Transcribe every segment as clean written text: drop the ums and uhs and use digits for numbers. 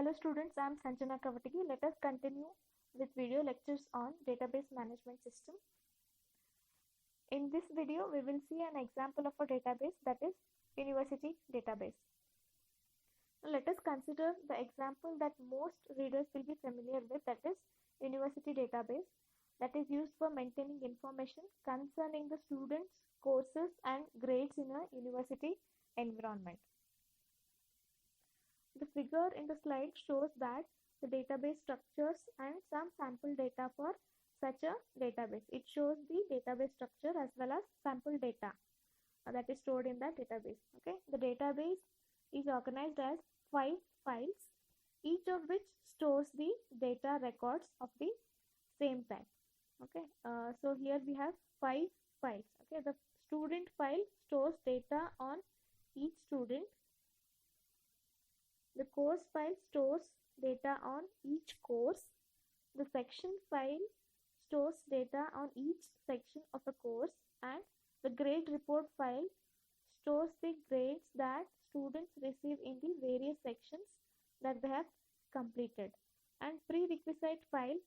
Hello students, I am Sanjana Kavatigi. Let us continue with video lectures on database management system. In this video, we will see an example of a database, that is university database. Now, let us consider the example that most readers will be familiar with, that is university database, that is used for maintaining information concerning the students, courses and grades in a university environment. The figure in the slide shows that the database structures and some sample data for such a database. It shows the database structure as well as sample data that is stored in that database. Okay, the database is organized as 5 files, each of which stores the data records of the same type. Okay, so here we have 5 files. Okay, the student file stores data on each student. The course file stores data on each course. The section file stores data on each section of a course, and the grade report file stores the grades that students receive in the various sections that they have completed. And prerequisite file,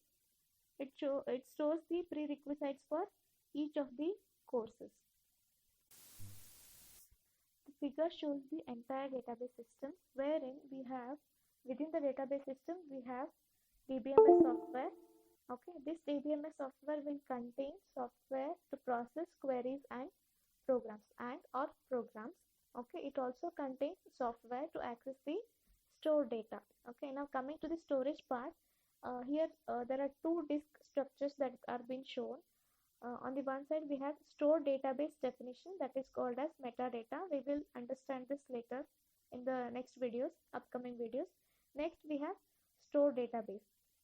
it stores the prerequisites for each of the courses. The figure shows the entire database system, wherein we have within the database system we have DBMS software. Okay, this DBMS software will contain software to process queries and programs or programs. Okay, it also contains software to access the stored data. Okay, now coming to the storage part, here there are two disk structures that are being shown. On the one side we have stored database definition, that is called as metadata. We will understand this later in the next videos, upcoming videos. Next we have stored database.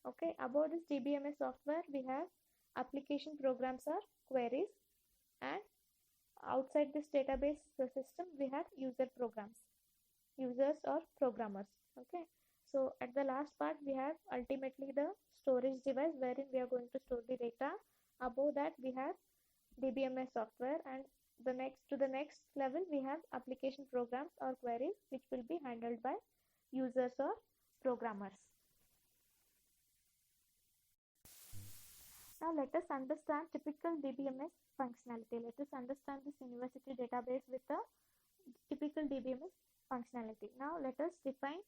Okay, above this DBMS software we have application programs or queries, and outside this database system we have user programs, users or programmers. Okay, so at the last part we have ultimately the storage device wherein we are going to store the data. Above that we have DBMS software, and the next level we have application programs or queries which will be handled by users or programmers. Now let us understand typical DBMS functionality. Let us understand this university database with the typical DBMS functionality. Now let us define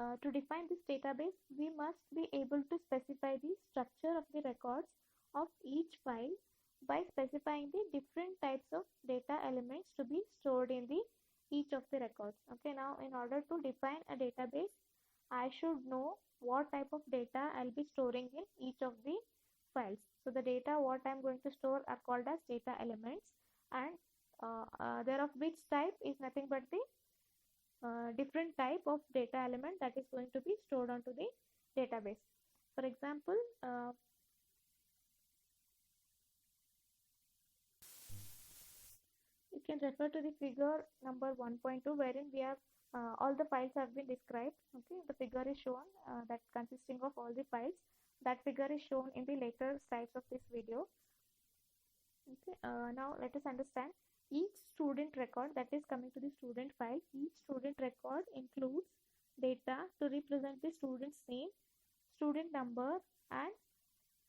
to define this database, we must be able to specify the structure of the records of each file by specifying the different types of data elements to be stored in the each of the records. Okay, now in order to define a database, I should know what type of data I'll be storing in each of the files. So the data what I'm going to store are called as data elements, and thereof which type is nothing but the different type of data element that is going to be stored onto the database. For example, you can refer to the figure number 1.2 wherein we have all the files have been described. Okay, the figure is shown that consisting of all the files. That figure is shown in the later slides of this video. Okay, now let us understand each student record, that is coming to the student file. Each student record includes data to represent the student's name, student number and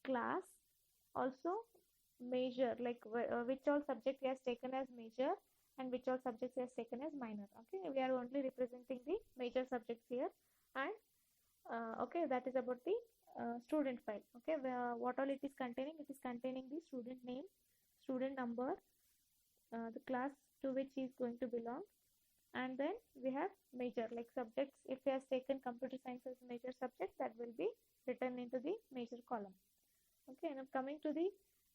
class, also major, like which all subject he has taken as major and which all subjects he has taken as minor. Okay, we are only representing the major subjects here, and okay, that is about the student file. Okay, what all it is containing? It is containing the student name, student number, the class to which he is going to belong, and then we have major, like subjects. If he has taken computer science as major subject, that will be written into the major column. Okay, now coming to the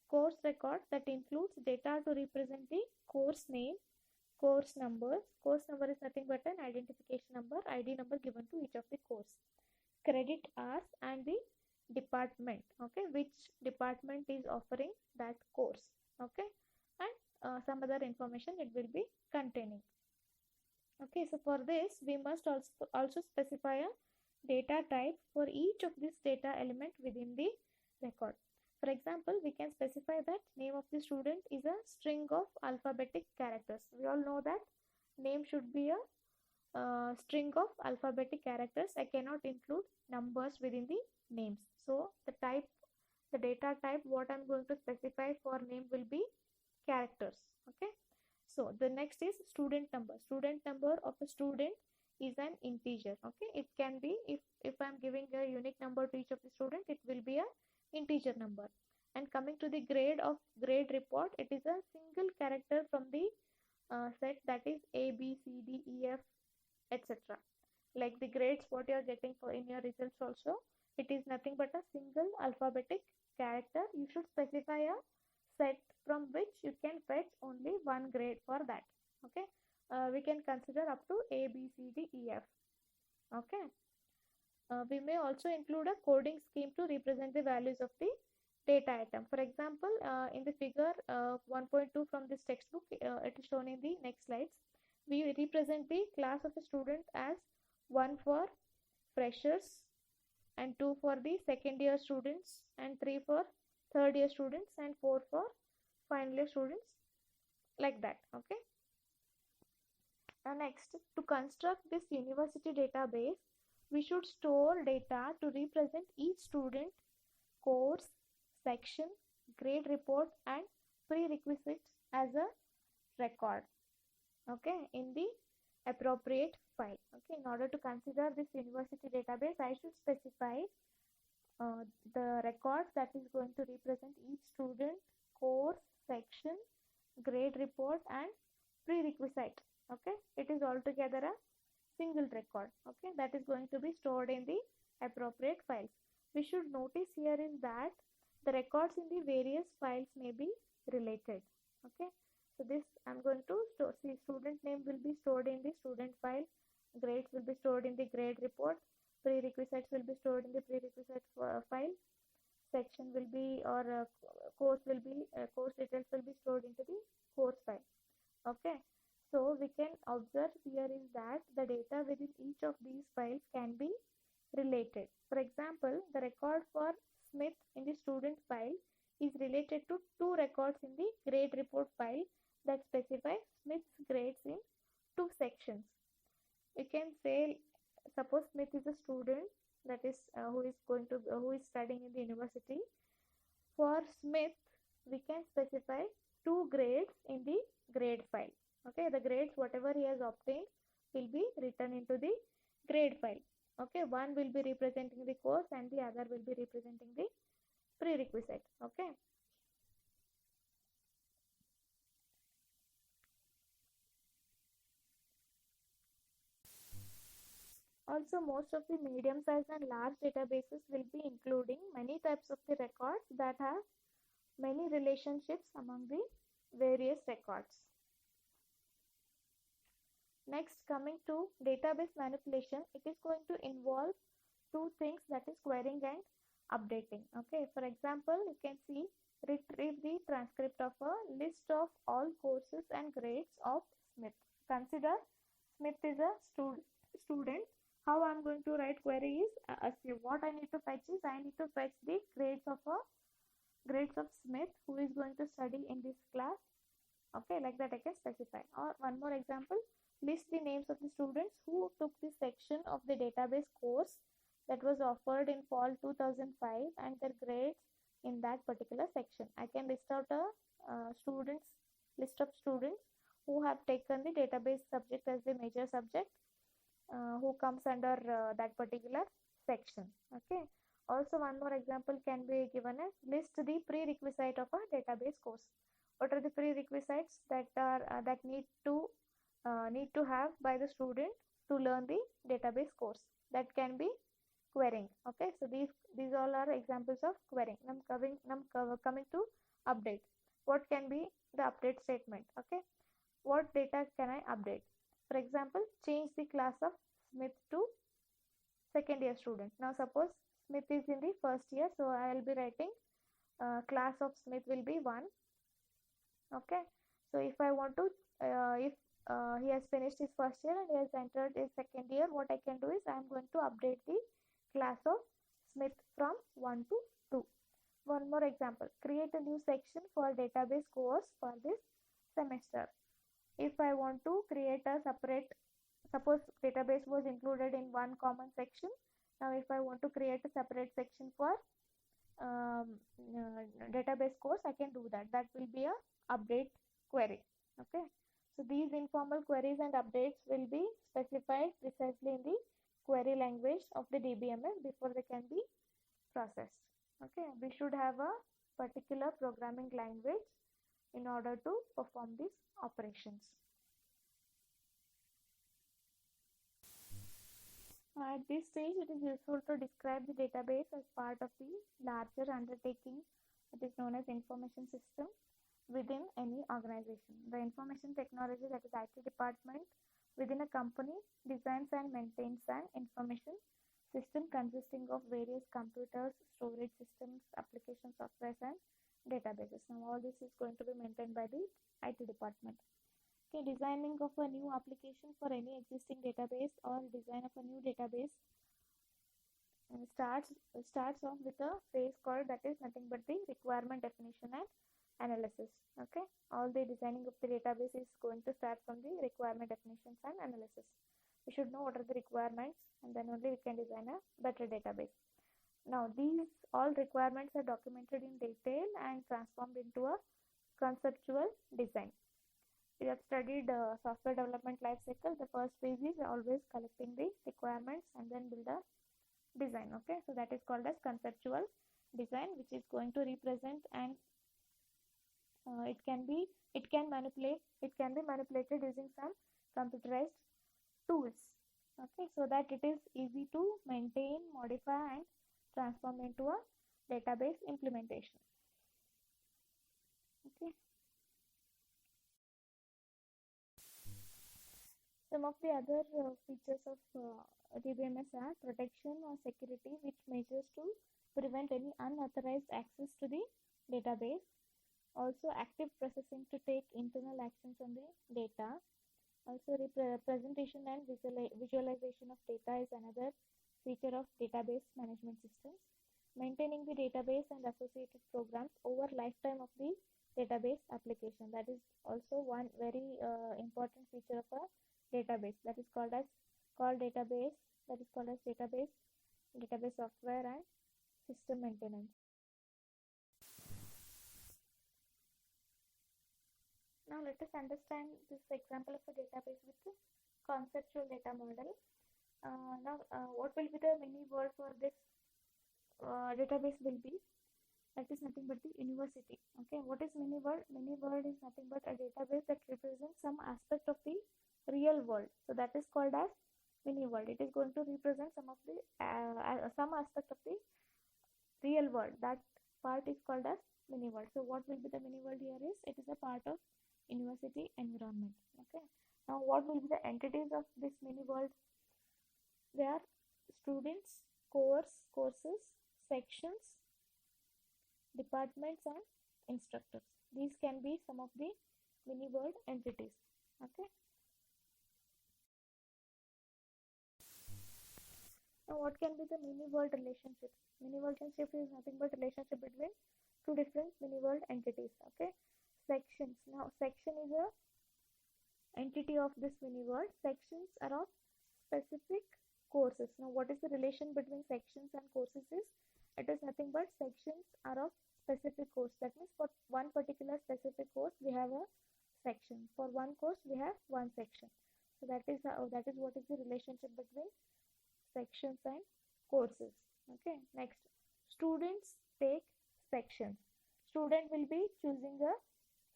course record, that includes data to represent the course name, course numbers. Course number is nothing but an identification number, ID number given to each of the course. Credit hours and the department. Okay, which department is offering that course. Okay, and some other information it will be containing. Okay, so for this we must also specify a data type for each of this data element within the record. For example, we can specify that name of the student is a string of alphabetic characters. We all know that name should be a string of alphabetic characters. I cannot include numbers within the names. So the data type what I'm going to specify for name will be characters. Okay. So the next is student number. Student number of a student is an integer. Okay. It can be, if I'm giving a unique number to each of the student, it will be a integer number. And coming to the grade of grade report, it is a single character from the set, that is A, B, C, D, E, F, etc. Like the grades what you are getting for in your results also, it is nothing but a single alphabetic character. You should specify a set from which you can fetch only one grade for that. Okay. We can consider up to A, B, C, D, E, F. Okay. We may also include a coding scheme to represent the values of the data item. For example, in the figure 1.2 from this textbook, it is shown in the next slides. We represent the class of a student as 1 for freshers, and 2 for the second year students, and 3 for third year students, and 4 for final year students, like that. Okay. Now next, to construct this university database, we should store data to represent each student, course, section, grade report, and prerequisites as a record. Okay, in the appropriate file. Okay, in order to consider this university database, I should specify the records that is going to represent each student, course, section, grade report, and prerequisite. Okay, it is altogether a single record. Okay, that is going to be stored in the appropriate files. We should notice here is that the records in the various files may be related. Okay, so this I'm going to see student name will be stored in the student file, grades will be stored in the grade report, prerequisites will be stored in the prerequisite file, section will be, or course will be, course details will be stored into the course file. Okay, so we can observe here is that the data within each of these files can be related. For example, the record for Smith in the student file is related to two records in the grade report file that specify Smith's grades in two sections. You can say, suppose Smith is a student, that is who is studying in the university. For Smith, we can specify two grades in the grade file. Okay, the grades whatever he has obtained will be written into the grade file. Okay, one will be representing the course and the other will be representing the prerequisite. Okay. Also, most of the medium-sized and large databases will be including many types of the records that have many relationships among the various records. Next, coming to database manipulation, it is going to involve two things, that is querying and updating. Okay, for example, you can see retrieve the transcript of a list of all courses and grades of Smith. Consider Smith is a student. How I am going to write query is, what I need to fetch is, I need to fetch the grades of Smith who is going to study in this class. Okay, like that I can specify. Or one more example, list the names of the students who took this section of the database course that was offered in fall 2005 and their grades in that particular section. I can list out a list of students who have taken the database subject as the major subject, who comes under that particular section. Okay. Also, one more example can be given as list the prerequisite of a database course. What are the prerequisites that need to have by the student to learn the database course? That can be querying. Okay, so these all are examples of querying. Now coming to update. What can be the update statement? Okay, what data can I update? For example, change the class of Smith to second year student. Now suppose Smith is in the first year, so I will be writing class of Smith will be 1. Okay, so if I want to, if he has finished his first year and he has entered his second year, what I can do is I am going to update the class of Smith from 1 to 2. One more example, create a new section for database course for this semester. If I want to create a separate suppose database was included in one common section. Now if I want to create a separate section for database course, I can do that. That will be a update query. Okay, so these informal queries and updates will be specified precisely in the query language of the DBMS before they can be processed. Okay, we should have a particular programming language in order to perform these operations. At this stage, it is useful to describe the database as part of the larger undertaking that is known as information system within any organization. The information technology, that is IT department within a company, designs and maintains an information system consisting of various computers, storage systems, application softwares, and databases. Now all this is going to be maintained by the IT department. Okay, designing of a new application for any existing database or design of a new database starts off with a phase called, that is nothing but the requirement definition and analysis. Okay, all the designing of the database is going to start from the requirement definitions and analysis. We should know what are the requirements, and then only we can design a better database. Now these all requirements are documented in detail and transformed into a conceptual design. We have studied software development life cycle. The first phase is always collecting the requirements and then build a design. Okay, so that is called as conceptual design, which is going to represent, and it can be manipulated using some computerized tools. Okay, so that it is easy to maintain, modify, and transform into a database implementation. Okay. Some of the other features of DBMS are protection or security, which measures to prevent any unauthorized access to the database. Also active processing to take internal actions on the data. Also representation and visualization of data is another feature of database management systems. Maintaining the database and associated programs over lifetime of the database application. That is also one very important feature of a database, that is called database software and system maintenance. Now let us understand this example of a database with the conceptual data model. What will be the mini word for this database will be, that is nothing but the university. Okay, what is mini word? Mini word is nothing but a database that represents some aspect of the real world. So that is called as mini world. It is going to represent some of the some aspect of the real world. That part is called as mini world. So what will be the mini world here is, it is a part of university environment. Okay, now what will be the entities of this mini world? They are students, courses, sections, departments, and instructors. These can be some of the mini world entities. Okay. Now what can be the mini world relationship? Mini world relationship is nothing but relationship between two different mini world entities. Okay. Sections. Now section is a entity of this mini world. Sections are of specific courses. Now what is the relation between sections and courses is, it is nothing but sections are of specific course. That means for one particular specific course we have a section. For one course we have one section. So that is what is the relationship between sections and courses. Okay, next, students take sections. Student will be choosing a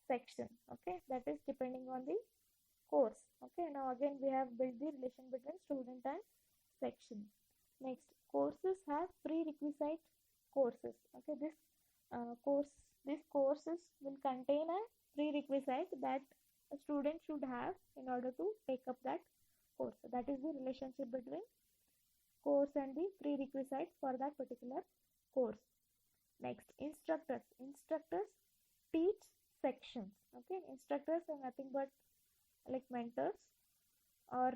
section. Okay, that is depending on the course. Okay, now again we have built the relation between student and section. Next, courses have prerequisite courses. Okay, these courses will contain a prerequisite that a student should have in order to take up that course. So that is the relationship between course and the prerequisites for that particular course. Next, instructors. Instructors teach sections. Okay, instructors are nothing but like mentors or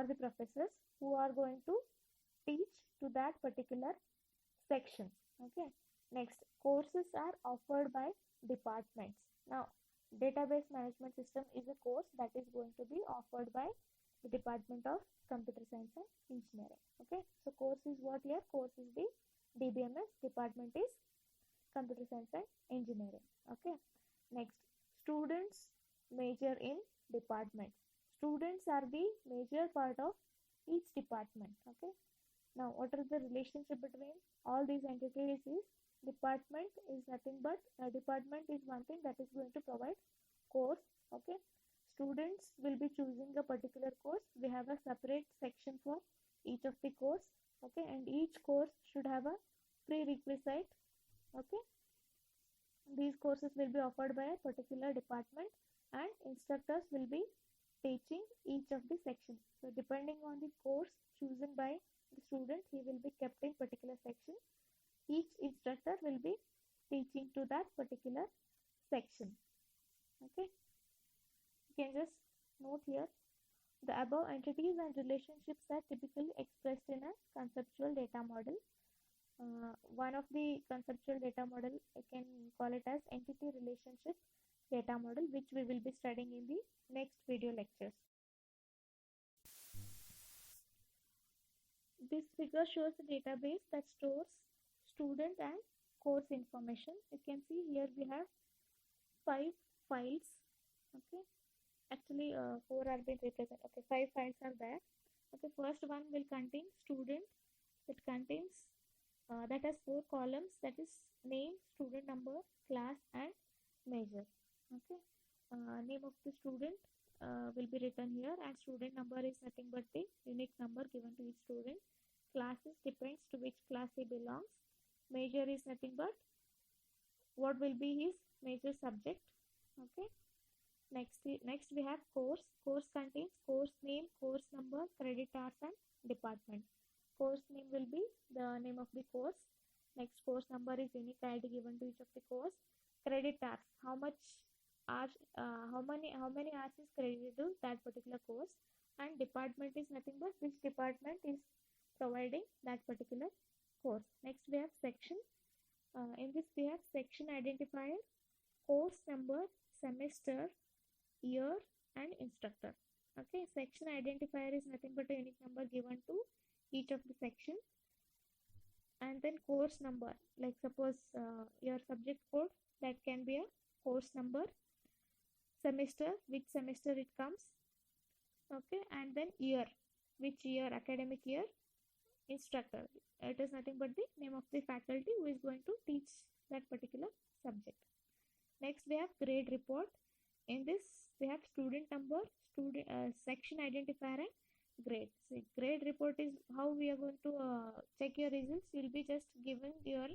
the professors who are going to teach to that particular section. Okay, next, courses are offered by departments. Now database management system is a course that is going to be offered by the Department of Computer Science and Engineering. Okay, so course is what here? Course is the DBMS, department is Computer Science and Engineering. Okay, next, students major in department. Students are the major part of each department. Okay, now what are the relationship between all these entities is department is nothing but department is one thing that is going to provide course. Okay, students will be choosing a particular course. We have a separate section for each of the course. Okay, and each course should have a prerequisite. Okay, these courses will be offered by a particular department and instructors will be teaching each of the sections. So depending on the course chosen by the student, he will be kept in particular section. Each instructor will be teaching to that particular section. Okay, you can just note here, the above entities and relationships are typically expressed in a conceptual data model. One of the conceptual data model, I can call it as entity relationship data model, which we will be studying in the next video lectures. This figure shows the database that stores student and course information. You can see here we have 5 files. Okay, actually 4 are being represented. Okay, 5 files are there. Okay, first one will contain student, that contains that has 4 columns, that is name, student number, class and major. Okay, name of the student will be written here, and student number is nothing but the unique number given to each student. Classes depends to which class he belongs. Major is nothing but what will be his major subject. Okay, next we have course. Course contains course name, course number, credit hours and department. Course name will be the name of the course. Next, course number is unique ID given to each of the course. Credit hours, how many hours is credited to that particular course. And department is nothing but which department is providing that particular course. Next, we have section. In this we have section identifier, course number, semester, year and instructor. Okay, section identifier is nothing but a unique number given to each of the section. And then course number, like suppose your subject code, that can be a course number. Semester, which semester it comes. Okay, and then year, which year, academic year. Instructor, it is nothing but the name of the faculty who is going to teach that particular subject. Next, we have grade report. In this we have student number, section identifier and grade. So grade report is how we are going to check your results. You will be just given your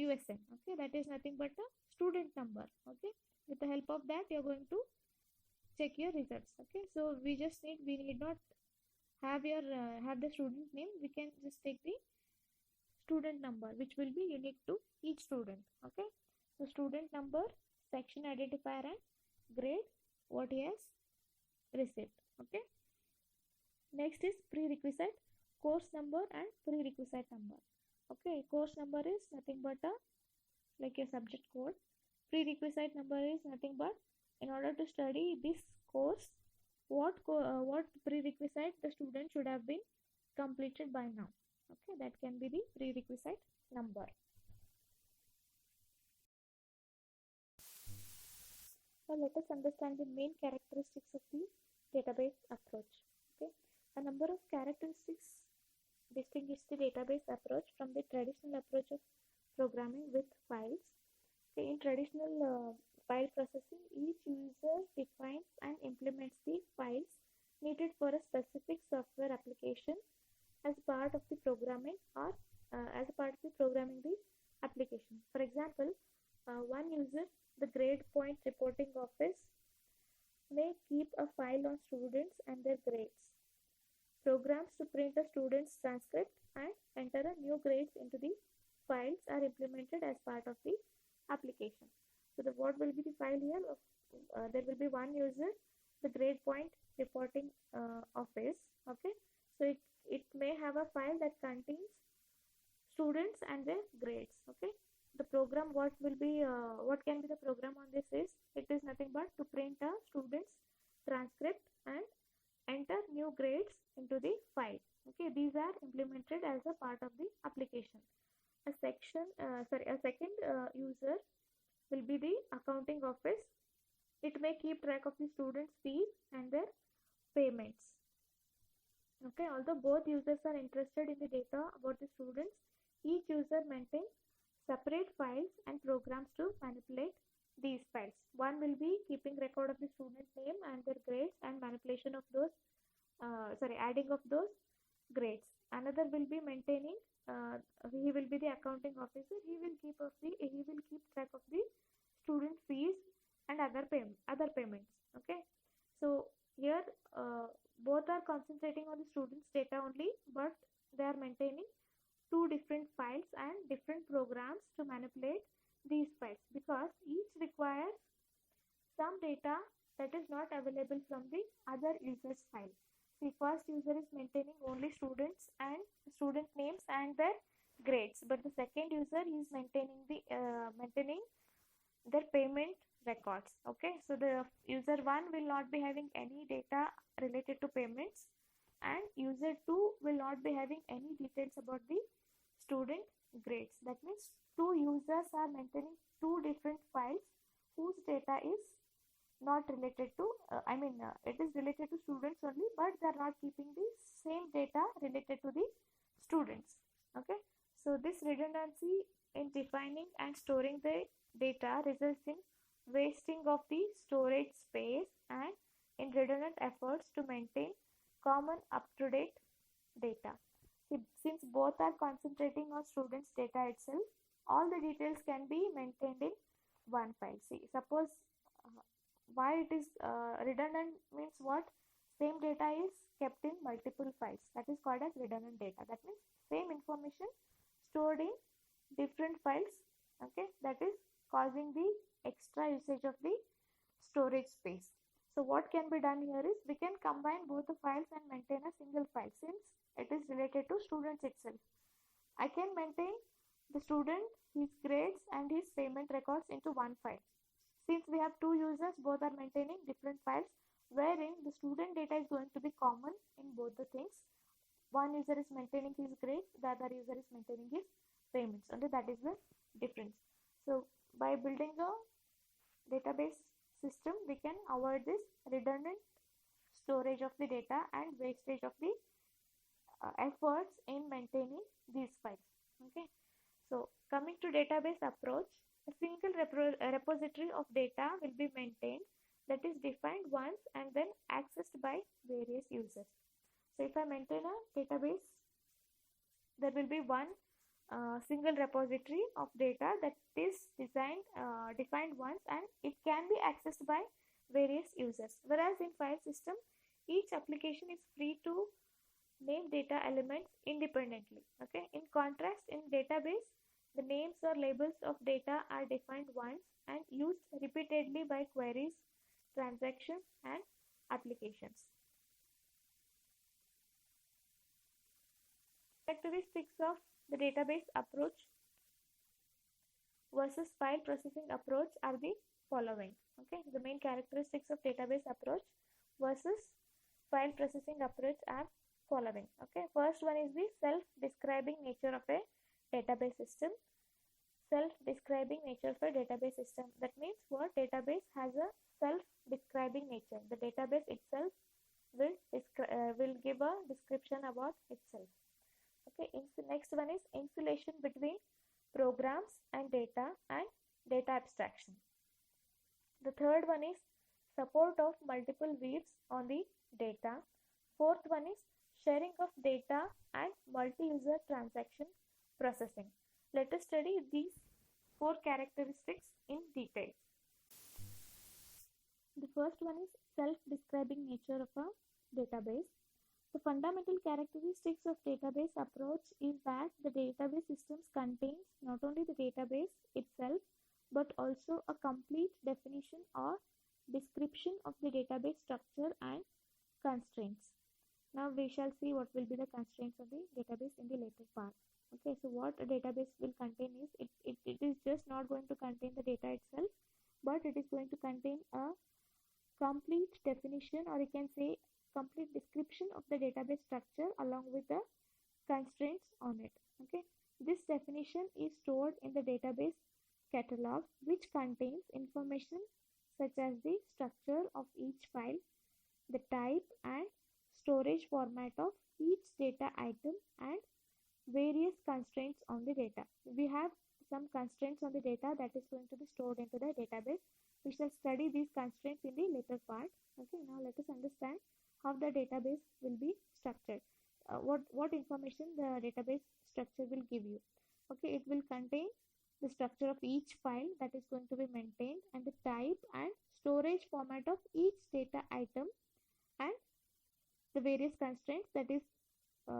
USN. Okay, that is nothing but a student number. Okay, with the help of that you are going to check your results. Okay, so we need not have your have the student name. We can just take the student number, which will be unique to each student. Okay, so student number, section identifier and grade, what he has received. Okay, next is prerequisite, course number and prerequisite number. Okay, course number is nothing but a like a subject code. Prerequisite number is nothing but in order to study this course, what prerequisite the student should have been completed by now. Okay, that can be the prerequisite number. Now let us understand the main characteristics of the database approach. Okay, a number of characteristics distinguish the database approach from the traditional approach of programming with files. Okay, in traditional file processing, each user defines and implements the files needed for a specific software application as part of the programming or as a part of the programming the application. For example, one user, the grade point reporting office, may keep a file on students and their grades. Programs to print a student's transcript and enter a new grades into the files are implemented as part of the application. So what will be the file here? There will be one user, the grade point reporting office. Okay, so it may have a file that contains students and their grades. Okay, the program, what can be the program on this is, it is nothing but to print a student's transcript and enter new grades into the file. Okay, these are implemented as a part of the application. A second user will be the accounting office. It may keep track of the students' fees and their payments. Okay, although both users are interested in the data about the students, each user maintains separate files and programs to manipulate these files. One will be keeping record of the student name and their grades and manipulation of those, adding of those grades. Another will be maintaining, he will be the accounting officer. He will keep track of the student fees and other payments. Okay, so here both are concentrating on the students data only, but they are maintaining two different files and different programs to manipulate these files, because each requires some data that is not available from the other user's file. The first user is maintaining only students and student names and their grades, but the second user is maintaining their payment records. Okay, so the user 1 will not be having any data related to payments, and user 2 will not be having any details about the student grades. That means two users are maintaining two different files whose data is not related to, it is related to students only, but they are not keeping the same data related to the students. Okay, so this redundancy in defining and storing the data results in wasting of the storage space and in redundant efforts to maintain common up-to-date data. Since both are concentrating on students' data itself, all the details can be maintained in one file. See, suppose why it is redundant means what? Same data is kept in multiple files. That is called as redundant data. That means same information stored in different files. Okay, that is causing the extra usage of the storage space. So what can be done here is we can combine both the files and maintain a single file, since it is related to students itself. I can maintain the student, his grades and his payment records into one file. Since we have two users, both are maintaining different files, wherein the student data is going to be common in both the things. One user is maintaining his grades, the other user is maintaining his payments. Only that is the difference. So by building a database system, we can avoid this redundant storage of the data and wastage of the efforts in maintaining these files. Okay, so coming to database approach, a single repository of data will be maintained that is defined once and then accessed by various users. So if I maintain a database, there will be one single repository of data that is defined once, and it can be accessed by various users. Whereas in file system, each application is free to name data elements independently. Okay, in contrast, in database, the names or labels of data are defined once and used repeatedly by queries, transactions, and applications. Characteristics of the database approach versus file processing approach are the following. Okay, the main characteristics of database approach versus file processing approach are following. Okay, first one is the self-describing nature of a database system. Self-describing nature of a database system. That means what? Database has a self-describing nature. The database itself will give a description about itself. Okay, next one is insulation between programs and data abstraction. The third one is support of multiple views on the data. Fourth one is sharing of data and multi-user transaction processing. Let us study these four characteristics in detail. The first one is self-describing nature of a database. The fundamental characteristics of database approach is that the database systems contains not only the database itself, but also a complete definition or description of the database structure and constraints. Now we shall see what will be the constraints of the database in the later part. Okay, so what a database will contain is, it is just not going to contain the data itself, but it is going to contain a complete definition, or you can say complete description of the database structure along with the constraints on it. Okay, this definition is stored in the database catalog, which contains information such as the structure of each file, the type and storage format of each data item, and various constraints on the data. We have some constraints on the data that is going to be stored into the database. We shall study these constraints in the later part. Okay, now let us understand how the database will be structured. What information the database structure will give you. Okay, it will contain the structure of each file that is going to be maintained, and the type and storage format of each data item, and the various constraints that is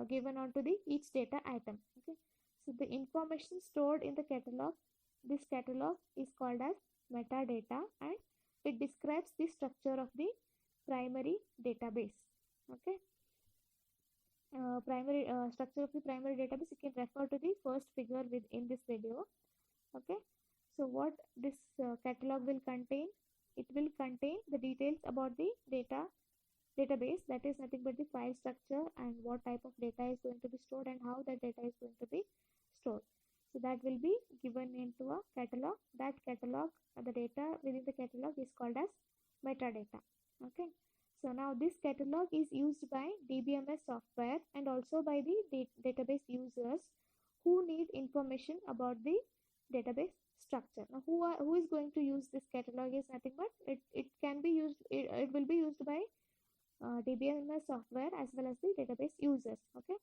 given onto the each data item. Okay, so the information stored in the catalog, this catalog is called as metadata, and it describes the structure of the primary database. Okay, primary structure of the primary database, you can refer to the first figure within this video. Okay, so what this catalog will contain, it will contain the details about the database, that is nothing but the file structure and what type of data is going to be stored and how that data is going to be stored. So that will be given into a catalog. That catalog, the data within the catalog is called as metadata. Okay, so now this catalog is used by DBMS software and also by the database users who need information about the database structure. Now who is going to use this catalog is nothing but it can be used, it will be used by DBMS software as well as the database users, okay,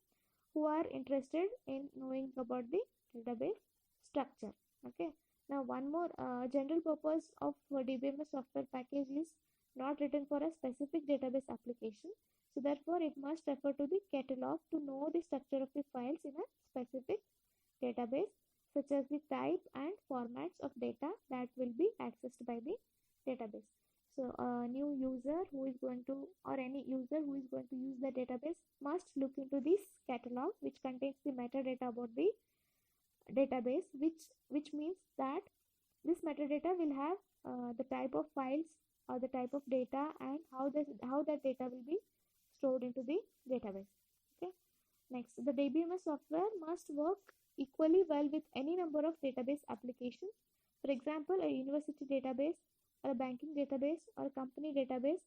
who are interested in knowing about the database structure. Okay, now one more general purpose of DBMS software package is not written for a specific database application, so therefore it must refer to the catalog to know the structure of the files in a specific database, such as the type and formats of data that will be accessed by the database. So a new user who is going to, or any user who is going to use the database must look into this catalog, which contains the metadata about the database, which means that this metadata will have the type of files or the type of data and how that data will be stored into the database. Okay, next, the DBMS software must work equally well with any number of database applications. For example, a university database or a banking database or a company database.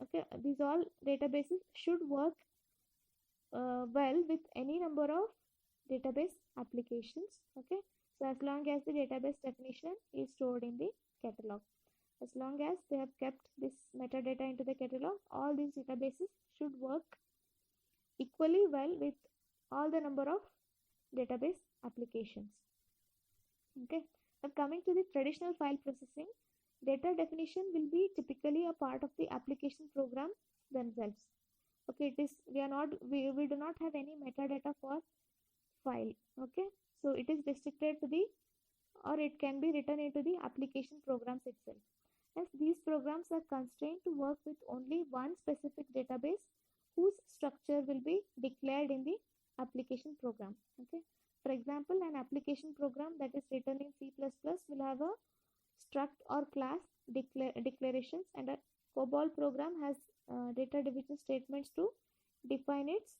Okay, these all databases should work well with any number of database applications. Okay, so as long as the database definition is stored in the catalog, as long as they have kept this metadata into the catalog, all these databases should work equally well with all the number of database applications. Okay, now coming to the traditional file processing, data definition will be typically a part of the application program themselves. Okay, we do not have any metadata for file. Okay, so it is restricted to the, or it can be written into the application programs itself, as these programs are constrained to work with only one specific database whose structure will be declared in the application program. Okay, for example, an application program that is written in C++ will have a struct or class declarations, and a COBOL program has data division statements to define its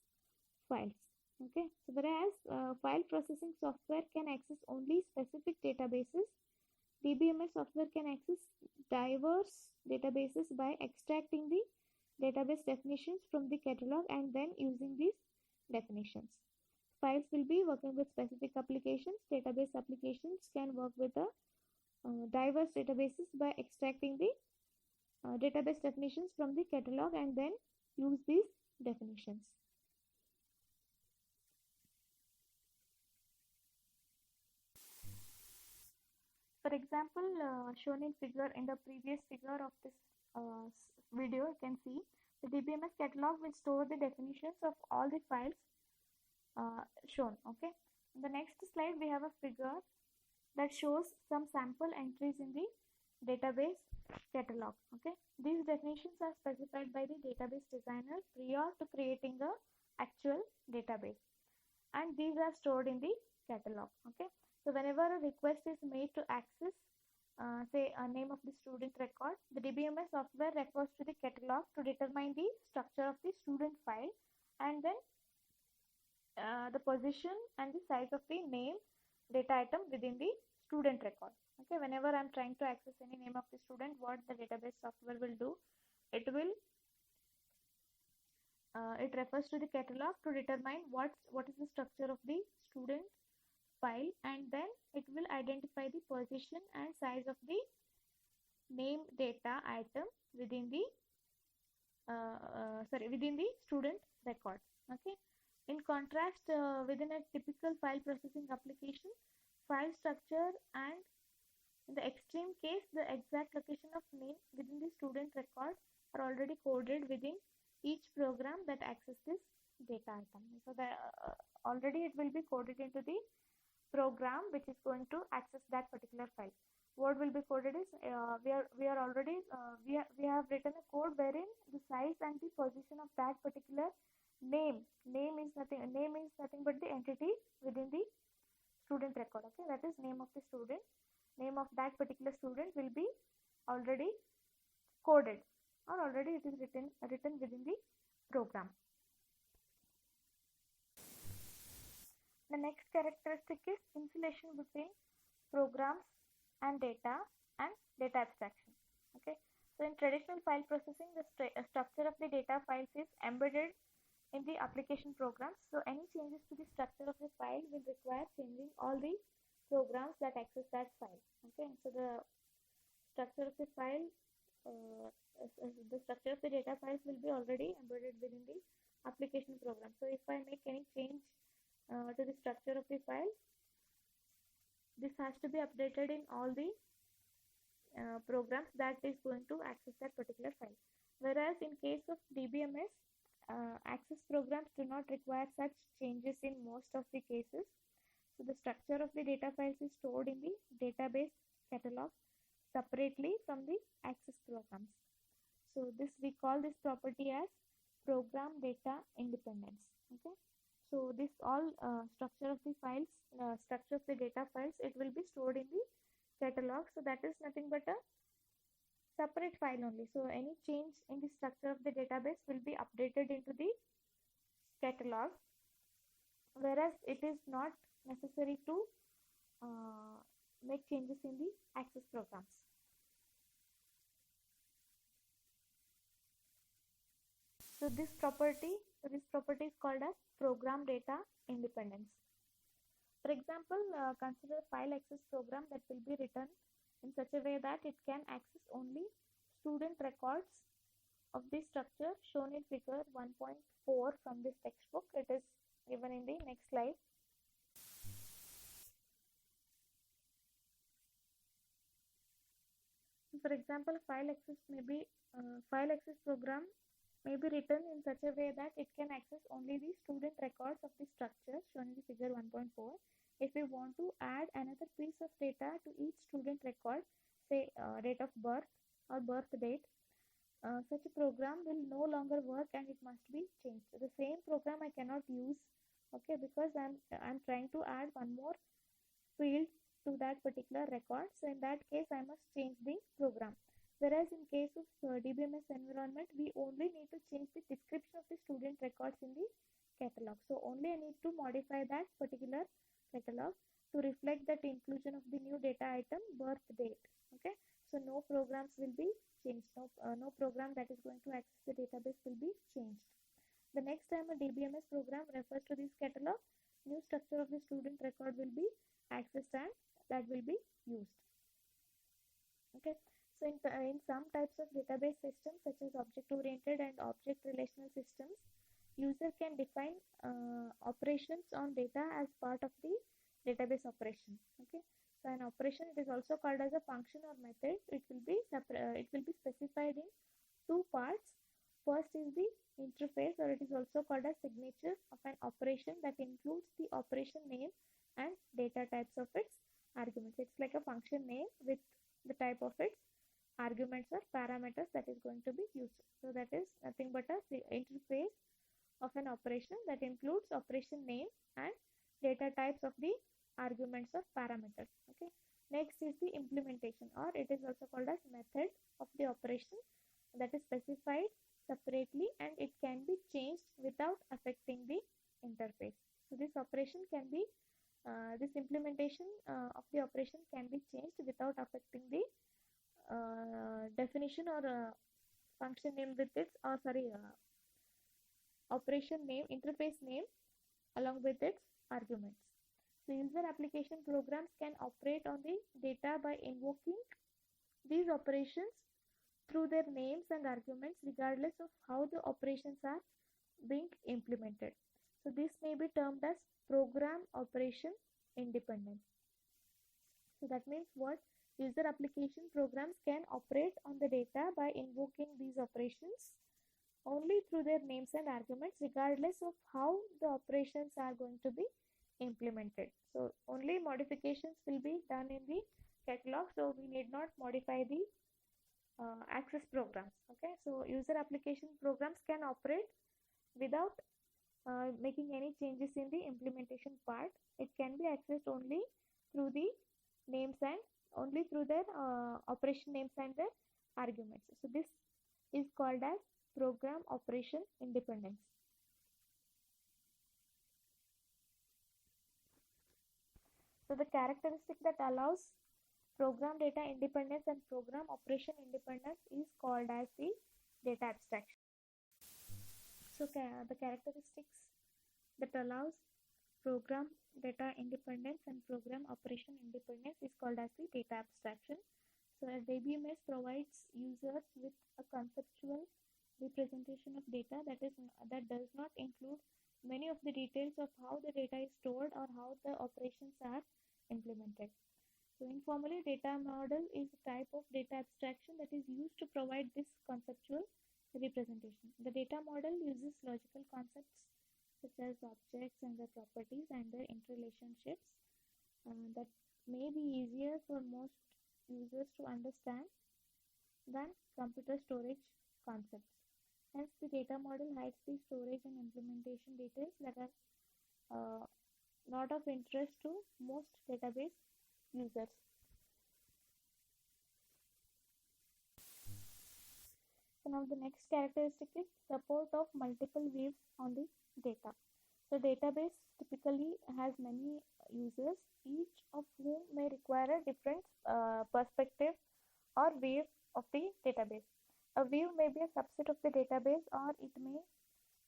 files. Okay, so whereas file processing software can access only specific databases, DBMS software can access diverse databases by extracting the database definitions from the catalog and then using these definitions. Files will be working with specific applications. Database applications can work with the diverse databases by extracting the database definitions from the catalog and then use these definitions. For example, shown in the previous figure of this video, you can see the DBMS catalog will store the definitions of all the files shown. Okay, in the next slide we have a figure that shows some sample entries in the database catalog. Okay, these definitions are specified by the database designer prior to creating the actual database, and these are stored in the catalog. Okay, so whenever a request is made to access say a name of the student record. The DBMS software refers to the catalog to determine the structure of the student file, and then the position and the size of the name data item within the student record. Okay, whenever I'm trying to access any name of the student, what the database software will do, it will it refers to the catalog to determine what is the structure of the student file, and then it will identify the position and size of the name data item within the within the student record. Okay, in contrast, within a typical file processing application, file structure and in the extreme case the exact location of name within the student record are already coded within each program that access this data item. So the already it will be coded into the program which is going to access that particular file. What will be coded is we have written a code wherein the size and the position of that particular name is nothing but the entity within the student record. Okay, that is name of the student. Name of that particular student will be already coded, or already it is written within the program. The next characteristic is insulation between programs and data abstraction. Okay, so in traditional file processing, the structure of the data files is embedded in the application programs. So any changes to the structure of the file will require changing all the programs that access that file. Okay, so the structure of the file, the structure of the data files will be already embedded within the application program. So if I make any change to the structure of the file, this has to be updated in all the programs that is going to access that particular file. Whereas in case of DBMS, access programs do not require such changes in most of the cases. So the structure of the data files is stored in the database catalog separately from the access programs. So we call this property as program data independence. Okay, so this all structure of the files, structure of the data files, it will be stored in the catalog. So that is nothing but a separate file only. So any change in the structure of the database will be updated into the catalog, whereas it is not necessary to make changes in the access programs. So this property is called as program data independence. For example, consider a file access program that will be written in such a way that it can access only student records of this structure shown in figure 1.4 from this textbook. It is given in the next slide. For example, file access program may be written in such a way that it can access only the student records of the structure shown in the figure 1.4. If we want to add another piece of data to each student record, say date of birth or birth date, such a program will no longer work and it must be changed. The same program I cannot use, okay, because I'm trying to add one more field to that particular record. So in that case, I must change the program. Whereas in case of DBMS environment, we only need to change the description of the student records in the catalog. So only I need to modify that particular catalog to reflect that inclusion of the new data item birth date. Okay, so no programs will be changed. No program that is going to access the database will be changed. The next time a DBMS program refers to this catalog, new structure of the student record will be accessed and that will be used. Okay, so in some types of database systems such as object-oriented and object relational systems, user can define operations on data as part of the database operation. Okay, so an operation, it is also called as a function or method. It will be specified in two parts. First is the interface, or it is also called as signature of an operation, that includes the operation name and data types of its arguments. It's like a function name with the type of its arguments or parameters that is going to be used. So that is nothing but a interface of an operation that includes operation name and data types of the arguments or parameters. Okay. Next is the implementation, or it is also called as method of the operation, that is specified separately and it can be changed without affecting the interface. So this operation can be this implementation of the operation can be changed without affecting the definition or function name with its operation name, interface name along with its arguments. So user application programs can operate on the data by invoking these operations through their names and arguments regardless of how the operations are being implemented. So this may be termed as program operation independence. So that means what? User application programs can operate on the data by invoking these operations only through their names and arguments regardless of how the operations are going to be implemented. So only modifications will be done in the catalog, so we need not modify the access programs. Okay, so user application programs can operate without making any changes in the implementation part. It can be accessed only through the names and only through their operation names and their arguments. So this is called as program operation independence. So the characteristic that allows program data independence and program operation independence is called as the data abstraction. So the characteristics that allows program data independence and program operation independence is called as the data abstraction. So a DBMS provides users with a conceptual representation of data that does not include many of the details of how the data is stored or how the operations are implemented. So informally, data model is a type of data abstraction that is used to provide this conceptual representation. The data model uses logical concepts such as objects and their properties and their interrelationships that may be easier for most users to understand than computer storage concepts. Hence, the data model hides the storage and implementation details that are not of interest to most database users. So now the next characteristic is support of multiple views on the data. So database typically has many users, each of whom may require a different perspective or view of the database. A view may be a subset of the database, or it may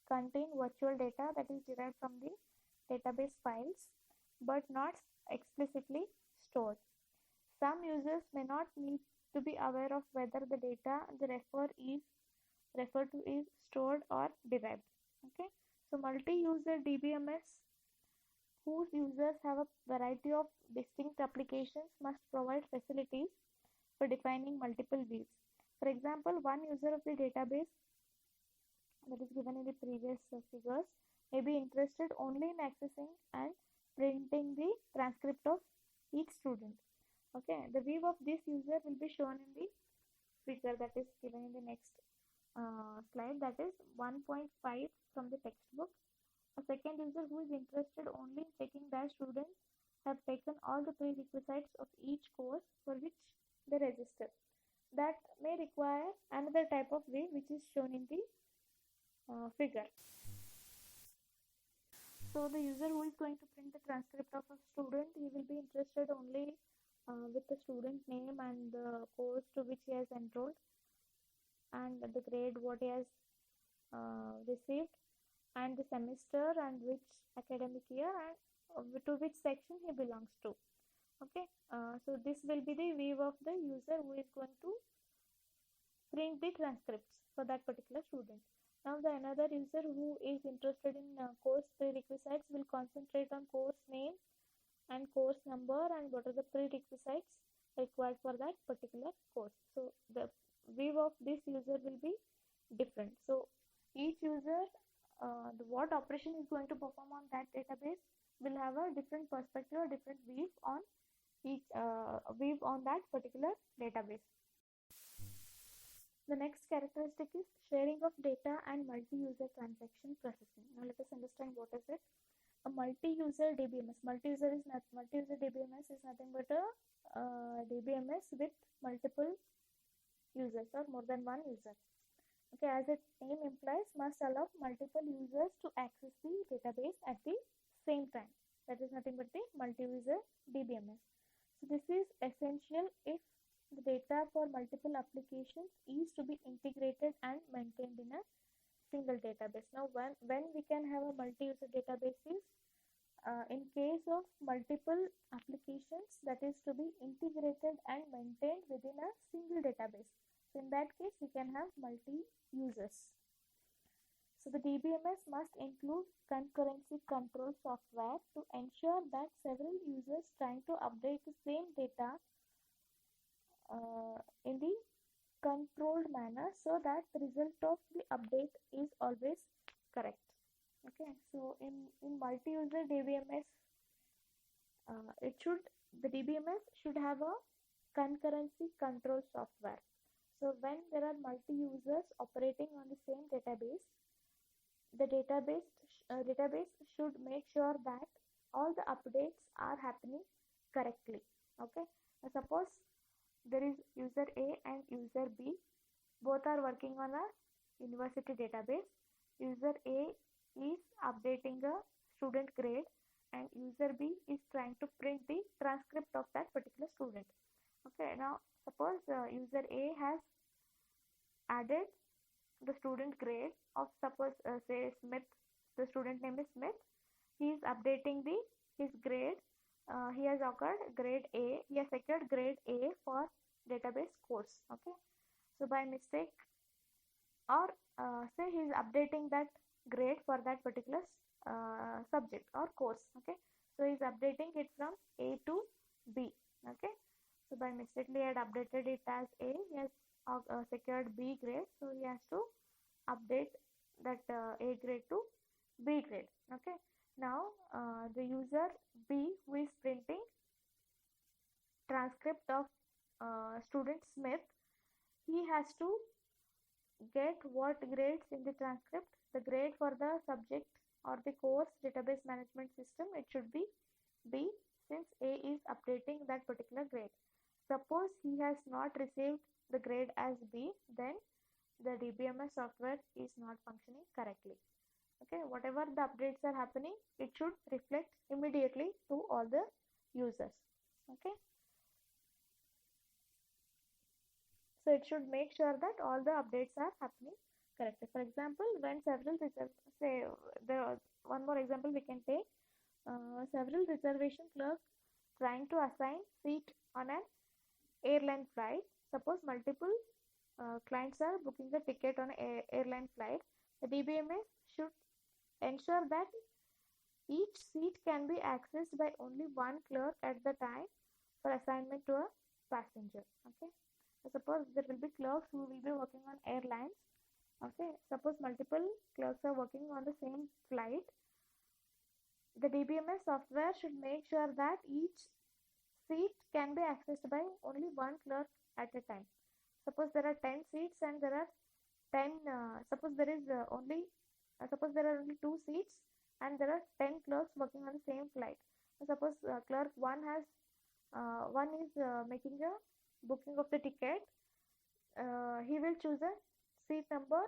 contain virtual data that is derived from the database files but not explicitly stored. Some users may not need to be aware of whether the data they referred to is stored or derived. Okay, so multi-user DBMS whose users have a variety of distinct applications must provide facilities for defining multiple views. For example, one user of the database that is given in the previous figures may be interested only in accessing and printing the transcript of each student. Okay, the view of this user will be shown in the figure that is given in the next slide, that is 1.5 from the textbook. A second user who is interested only in checking that students have taken all the prerequisites of each course for which they register. That may require another type of view which is shown in the figure. So the user who is going to print the transcript of a student, he will be interested only with the student name and the course to which he has enrolled and the grade what he has received and the semester and which academic year and to which section he belongs to. Okay, so this will be the view of the user who is going to print the transcripts for that particular student. Now the another user who is interested in course prerequisites will concentrate on course name and course number and what are the prerequisites required for that particular course. So the view of this user will be different. So each user, what operation is going to perform on that database will have a different perspective or different view on each view on that particular database. The next characteristic is sharing of data and multi-user transaction processing. Now let us understand what is it. a multi-user DBMS. Multi-user DBMS is nothing but a DBMS with multiple users or more than one user. Okay, as its name implies, must allow multiple users to access the database at the same time. That is nothing but the multi-user DBMS. So this is essential if the data for multiple applications is to be integrated and maintained in a single database. Now, when we can have a multi-user database is in case of multiple applications that is to be integrated and maintained within a single database. So in that case, we can have multi-users. So the DBMS must include concurrency control software to ensure that several users trying to update the same data in the controlled manner so that the result of the update is always correct. Okay, so in multi-user DBMS, the DBMS should have a concurrency control software. So when there are multi-users operating on the same database, the database should make sure that all the updates are happening correctly. Okay, now suppose there is user A and user B, both are working on a university database. User A is updating a student grade and user B is trying to print the transcript of that particular student. Okay, now suppose user A has added the student grade of suppose say Smith, the student name is Smith. He is updating his grade. He has occurred grade A. He has secured grade A for database course. Okay, so by mistake or say he is updating that grade for that particular subject or course. Okay, so he is updating it from A to B. Okay, so by mistakenly I had updated it as A. He has secured B grade, so he has to update that A grade to B grade. Okay, now the user B who is printing transcript of student Smith, he has to get what grades in the transcript. The grade for the subject or the course database management system, it should be B, since A is updating that particular grade. Suppose he has not received the grade as B, then the DBMS software is not functioning correctly. Okay, whatever the updates are happening, it should reflect immediately to all the users. Okay, so it should make sure that all the updates are happening correctly. For example, when several one more example we can take, several reservation clerks trying to assign seat on an airline flight. Suppose multiple clients are booking the ticket on an airline flight. The DBMS should ensure that each seat can be accessed by only one clerk at the time for assignment to a passenger. Okay, so suppose there will be clerks who will be working on airlines. Okay, suppose multiple clerks are working on the same flight. The DBMS software should make sure that each seat can be accessed by only one clerk at a time. Suppose there are 10 seats and there are 10, suppose there are only 2 seats and there are 10 clerks working on the same flight. Suppose clerk 1 is making a booking of the ticket. He will choose a seat number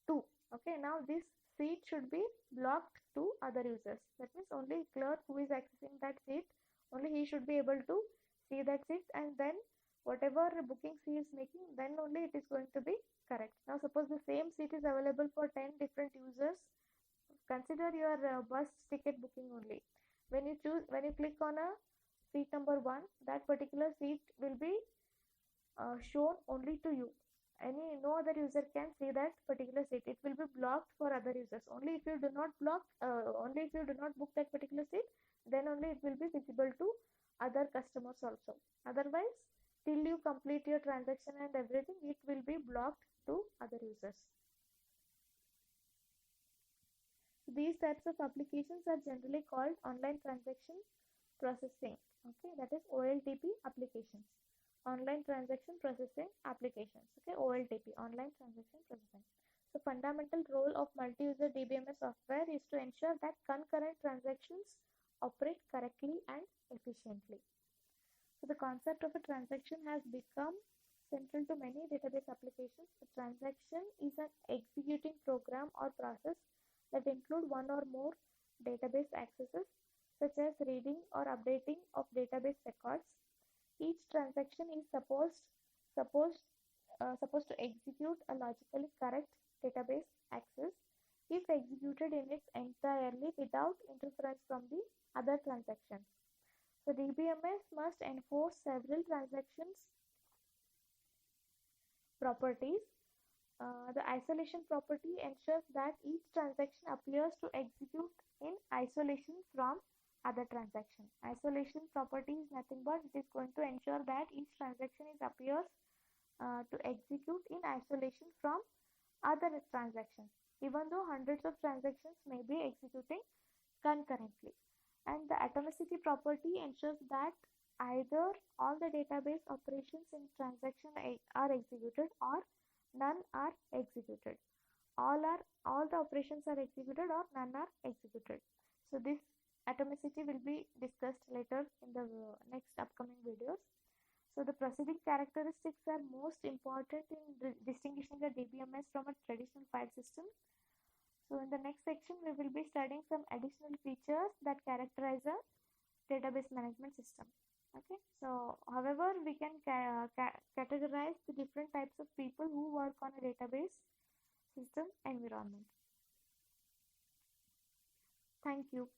2. Okay, now this seat should be blocked to other users. That means only clerk who is accessing that seat, only he should be able to see that seat, and then whatever bookings he is making, then only it is going to be correct. Now suppose the same seat is available for 10 different users. Consider your bus ticket booking only. When you click on a seat number 1, that particular seat will be shown only to you. No other user can see that particular seat. It will be blocked for other users. Only if you do not book that particular seat, then only it will be visible to other customers also. Otherwise, till you complete your transaction and everything, it will be blocked to other users. These types of applications are generally called online transaction processing. Okay, that is OLTP applications. Online transaction processing applications. Okay, OLTP, online transaction processing. So fundamental role of multi-user DBMS software is to ensure that concurrent transactions operate correctly and efficiently. So the concept of a transaction has become central to many database applications. A transaction is an executing program or process that include one or more database accesses, such as reading or updating of database records. Each transaction is supposed supposed to execute a logically correct database access if executed in its entirely without interference from the other transactions. So DBMS must enforce several transactions properties. The isolation property ensures that each transaction appears to execute in isolation from other transaction. Isolation property is nothing but it is going to ensure that each transaction appears to execute in isolation from other transactions, even though hundreds of transactions may be executing concurrently. And the atomicity property ensures that either all the database operations in transaction are executed or none are executed. All the operations are executed or none are executed. So this atomicity will be discussed later in the next upcoming videos. So the preceding characteristics are most important in distinguishing a DBMS from a traditional file system. So in the next section, we will be studying some additional features that characterize a database management system. Okay, so however, we can categorize the different types of people who work on a database system environment. Thank you.